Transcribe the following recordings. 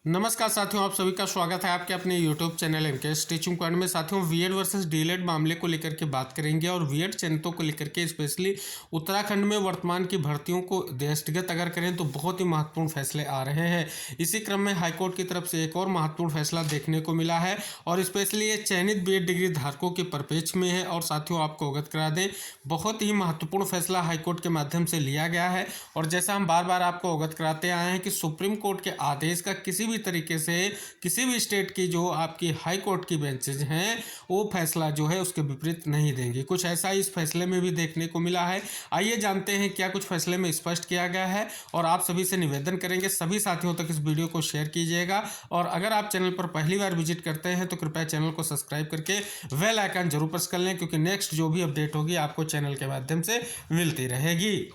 नमस्कार साथियों, आप सभी का स्वागत है आपके अपने YouTube channel MKS teaching point में। साथियों, बीएड वर्सेस डीएलएड मामले को लेकर के बात करेंगे और बीएड चयनितों को लेकर के स्पेशली उत्तराखंड में वर्तमान की भर्तियों को दृष्टिगत अगर करें तो बहुत ही महत्वपूर्ण फैसले आ रहे हैं। इसी क्रम में हाईकोर्ट की तरफ से एक और महत्वपूर्ण फैसला देखने को मिला है और स्पेशली ये चयनित बीएड डिग्री धारकों के परिप्रेक्ष्य में है। और साथियों, आपको अवगत करा दें, बहुत ही महत्वपूर्ण फैसला हाईकोर्ट के माध्यम से लिया गया है। और जैसा हम बार बार आपको अवगत कराते आए हैं कि सुप्रीम कोर्ट के आदेश का किसी भी तरीके से किसी भी स्टेट की जो आपकी हाई कोर्ट की बेंचेज हैं वो फैसला जो है उसके विपरीत नहीं देंगे। कुछ ऐसा इस फैसले में भी देखने को मिला है। आइए जानते हैं क्या कुछ फैसले में स्पष्ट किया गया है और आप सभी से निवेदन करेंगे सभी साथियों तक इस वीडियो को शेयर कीजिएगा। और अगर आप चैनल पर पहली बार विजिट करते हैं तो कृपया चैनल को सब्सक्राइब करके बेल आइकन जरूर प्रेस कर लें, क्योंकि नेक्स्ट जो भी अपडेट होगी आपको चैनल के माध्यम से मिलती रहेगी।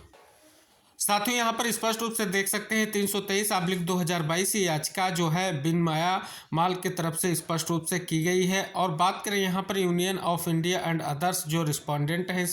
साथियों, यहाँ पर स्पष्ट रूप से देख सकते हैं 323/2022 याचिका जो है बिन माया माल की तरफ से स्पष्ट रूप से की गई है। और बात करें यहाँ पर union of India and others जो रिस्पोंडेंट हैं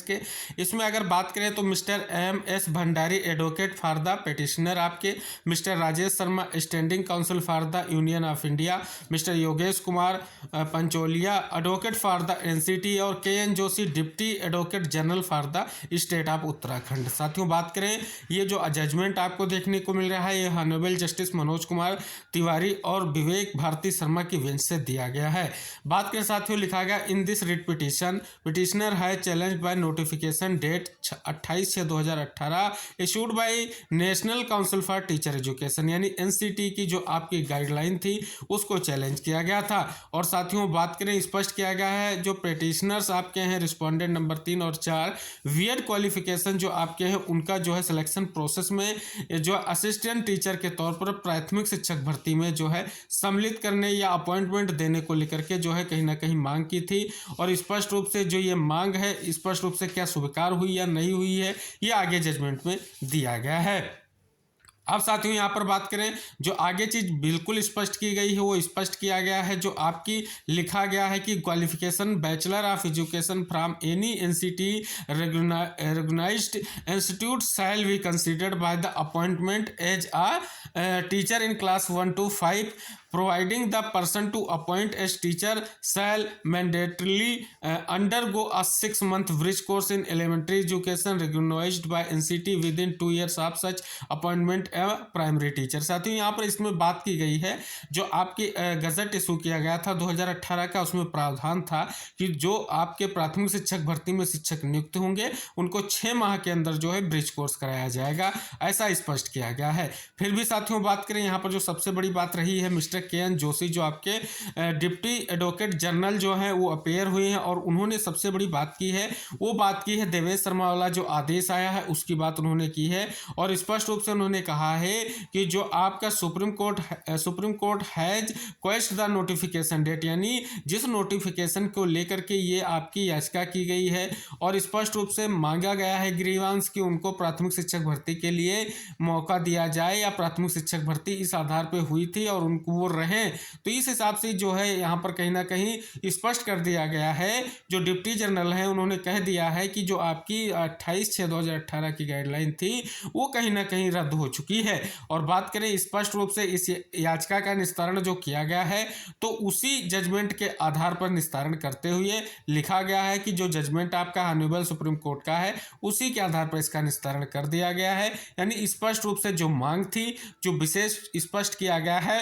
इसमें अगर बात करें तो mister M.S. Bhandari advocate for the petitioner आपके, mister Rajesh Sharma standing counsel for the union of India, mister Yogesh Kumar Pancholia advocate for the NCT और KN Joshi deputy advocate general for the state of Uttarakhand. साथियों, बात करें ये जो जजमेंट आपको देखने को मिल रहा है ये ऑनरेबल जस्टिस मनोज कुमार तिवारी और विवेक भारती शर्मा की बेंच से दिया गया है। बात करें साथियों, लिखा गया इन दिस रिट पिटिशनर है challenge by notification date 28/6/2018 issued by national council for teacher education, यानी NCT की जो आपकी गाइडलाइन थी उसको चैलेंज किया गया था। और साथियों, बात करें स्पष्ट किया गया है जो पिटिशनर्स आपके हैं रिस्पोंडेंट नंबर 3 और 4 बीएड क्वालिफिकेशन जो आपके हैं उनका जो है सिलेक्शन प्रोसेस में जो असिस्टेंट टीचर के तौर पर प्राथमिक शिक्षक भर्ती में जो है सम्मिलित करने या अपॉइंटमेंट देने को लेकर के जो है कहीं ना कहीं मांग की थी। और स्पष्ट रूप से जो ये मांग है स्पष्ट रूप से क्या स्वीकार हुई या नहीं हुई है ये आगे जजमेंट में दिया गया है। अब साथियों, यहाँ पर बात करें जो आगे चीज बिल्कुल स्पष्ट की गई है वो स्पष्ट किया गया है जो आपकी लिखा गया है कि qualification bachelor of education from any NCT recognized institute shall be considered by the appointment as a teacher in class 1 to 5 providing the person to appoint as teacher shall mandatorily undergo a 6-month bridge course in elementary education recognized by NCT within 2 years of such appointment a primary teacher। साथियों, यहाँ पर इसमें बात की गई है जो आपकी गजट इशू किया गया था 2018 का, उसमें प्रावधान था कि जो आपके प्राथमिक शिक्षक भर्ती में शिक्षक नियुक्त होंगे उनको 6 माह के अंदर जो है ब्रिज कोर्स कराया जाएगा, ऐसा स्पष्ट किया गया है। फिर भी साथियों, बात करें यहाँ पर जो सबसे बड़ी बात रही है मिस्टर KN जोशी जो आपके डिप्टी एडवोकेट जनरल जो है वो अपेयर हुए हैं और उन्होंने सबसे बड़ी बात की है वो बात की है देवेश शर्मा वाला जो आदेश आया है उसकी बात उन्होंने की है। और स्पष्ट रूप से उन्होंने कहा है कि जो आपका supreme court has question the notification date, यानी जिस नोटिफिकेशन को लेकर के ये आपकी याचिका की गई है और स्पष्ट रूप से मांगा गया है ग्रीवांस कि उनको प्राथमिक शिक्षक भर्ती के लिए मौका दिया जाए या प्राथमिक शिक्षक भर्ती इस आधार पर हुई थी और उनको वो रहें, तो इस हिसाब से जो है यहाँ पर कहीं ना कहीं स्पष्ट कर दिया गया है। जो डिप्टी जनरल है उन्होंने कह दिया है कि जो आपकी 28/6/2018 की गाइडलाइन थी वो कहीं ना कहीं रद्द हो चुकी है। और बात करें स्पष्ट रूप से इस याचिका का निस्तारण जो किया गया है तो उसी जजमेंट के आधार पर निस्तारण करते हुए लिखा गया है कि जो जजमेंट आपका ऑनरेबल सुप्रीम कोर्ट का है उसी के आधार पर इसका निस्तारण कर दिया गया है। यानी स्पष्ट रूप से जो मांग थी जो विशेष स्पष्ट किया गया है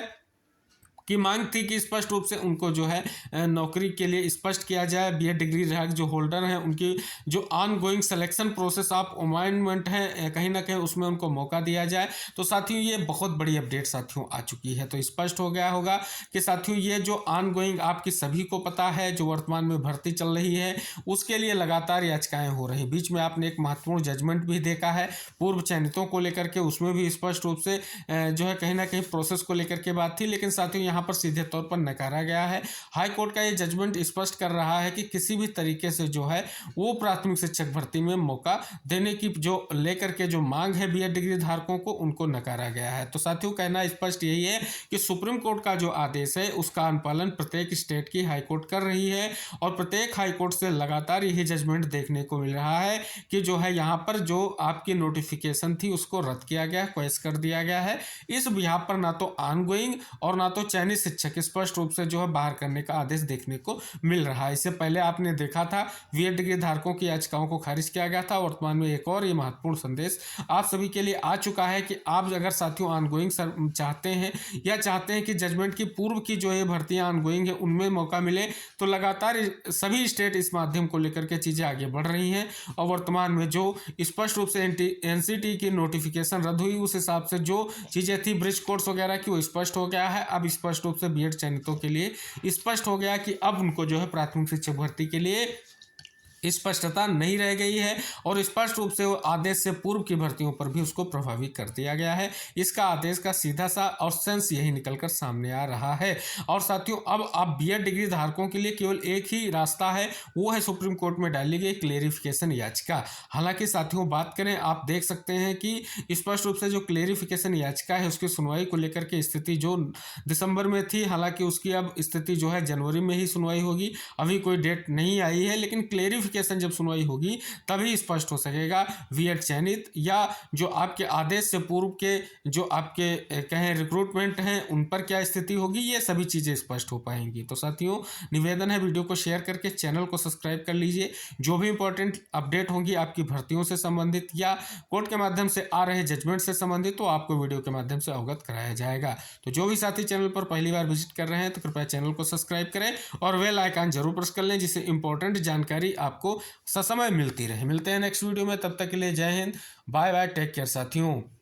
की मांग थी कि स्पष्ट रूप से उनको जो है नौकरी के लिए स्पष्ट किया जाए, बीएड डिग्री धारक जो होल्डर हैं उनकी जो on going selection process of appointment है कहीं ना कहीं उसमें उनको मौका दिया जाए। तो साथियों, ये बहुत बड़ी अपडेट साथियों आ चुकी है। तो स्पष्ट हो गया होगा कि साथियों ये जो ऑन गोइंग आपकी सभी को पता है जो वर्तमान में भर्ती चल रही है उसके लिए लगातार याचिकाएं हो रही। बीच में आपने एक महत्वपूर्ण जजमेंट भी देखा है पूर्व चयनितों को लेकर के, उसमें भी स्पष्ट रूप से जो है कहीं ना कहीं प्रोसेस को लेकर के बात थी। लेकिन साथियों यहाँ पर सीधे तौर पर नकारा गया है। हाई कोर्ट का ये जजमेंट स्पष्ट कर रहा है कि किसी भी तरीके से जो है वो प्राथमिक शिक्षक भर्ती में मौका देने की जो लेकर के जो मांग है बीएड डिग्री धारकों को, उनको नकारा गया है। तो साथियों कहना स्पष्ट यही है कि सुप्रीम कोर्ट का जो आदेश है उसका अनुपालन प्रत्येक स्टेट की हाई कोर्ट कर रही है और प्रत्येक हाई कोर्ट से लगातार यही जजमेंट देखने को मिल रहा है कि जो है यहाँ पर जो आपकी नोटिफिकेशन थी उसको रद्द किया गया, क्वैश कर दिया गया है। इस यहाँ पर ना तो ऑनगोइंग और ना तो चयनित शिक्षक स्पष्ट रूप से जो है बाहर करने का आदेश देखने को मिल रहा है। इससे पहले आपने देखा था बीएड डिग्री धारकों की याचिकाओं को खारिज किया गया था। वर्तमान में एक और ये महत्वपूर्ण संदेश आप सभी के लिए आ चुका है कि आप अगर साथियों ऑनगोइंग चाहते हैं या चाहते हैं कि जजमेंट की पूर्व की जो ये भर्तियां ऑनगोइंग है उनमें मौका मिले, तो लगातार सभी स्टेट इस माध्यम को लेकर के चीजें आगे बढ़ रही हैं। और वर्तमान में जो स्पष्ट रूप से एनसीटी की नोटिफिकेशन रद्द हुई उस हिसाब से जो चीजें थी ब्रिज कोर्स वगैरह की वो स्पष्ट हो गया है। अब स्पष्ट रूप से बीएड चयनितों के लिए स्पष्ट हो गया कि अब उनको जो है प्राथमिक शिक्षक भर्ती के लिए स्पष्टता नहीं रह गई है और स्पष्ट रूप से वो आदेश से पूर्व की भर्तियों पर भी उसको प्रभावित कर दिया गया है। इसका आदेश का सीधा सा और सेंस यही निकलकर सामने आ रहा है। और साथियों अब आप बीएड डिग्री धारकों के लिए केवल एक ही रास्ता है, वो है सुप्रीम कोर्ट में डाली गई क्लेरिफिकेशन याचिका। हालांकि साथियों बात करें, आप देख सकते हैं कि स्पष्ट रूप से जो क्लेरिफिकेशन याचिका है उसकी सुनवाई को लेकर के स्थिति जो दिसंबर में थी, हालांकि उसकी अब स्थिति जो है जनवरी में ही सुनवाई होगी। अभी कोई डेट नहीं आई है, लेकिन क्लेरिफिकेशन जब सुनवाई होगी तभी स्पष्ट हो सकेगा बीएड चयनित या जो आपके आदेश से पूर्व के जो आपके कहें रिक्रूटमेंट हैं उन पर क्या स्थिति होगी, ये सभी चीजें स्पष्ट हो पाएंगी। तो साथियों निवेदन है, वीडियो को शेयर करके चैनल को सब्सक्राइब कर लीजिए। जो भी इंपॉर्टेंट अपडेट होंगी आपकी भर्तियों से संबंधित या कोर्ट के माध्यम से आ रहे जजमेंट से संबंधित, तो आपको वीडियो के माध्यम से अवगत कराया जाएगा। तो जो भी साथी चैनल पर पहली बार विजिट कर रहे हैं तो कृपया चैनल को सब्सक्राइब करें और बेल आइकन जरूर प्रेस कर लें, जिससे इंपॉर्टेंट जानकारी आपको ससमय मिलती रहे। मिलते हैं नेक्स्ट वीडियो में, तब तक के लिए जय हिंद, बाय बाय, टेक केयर साथियों।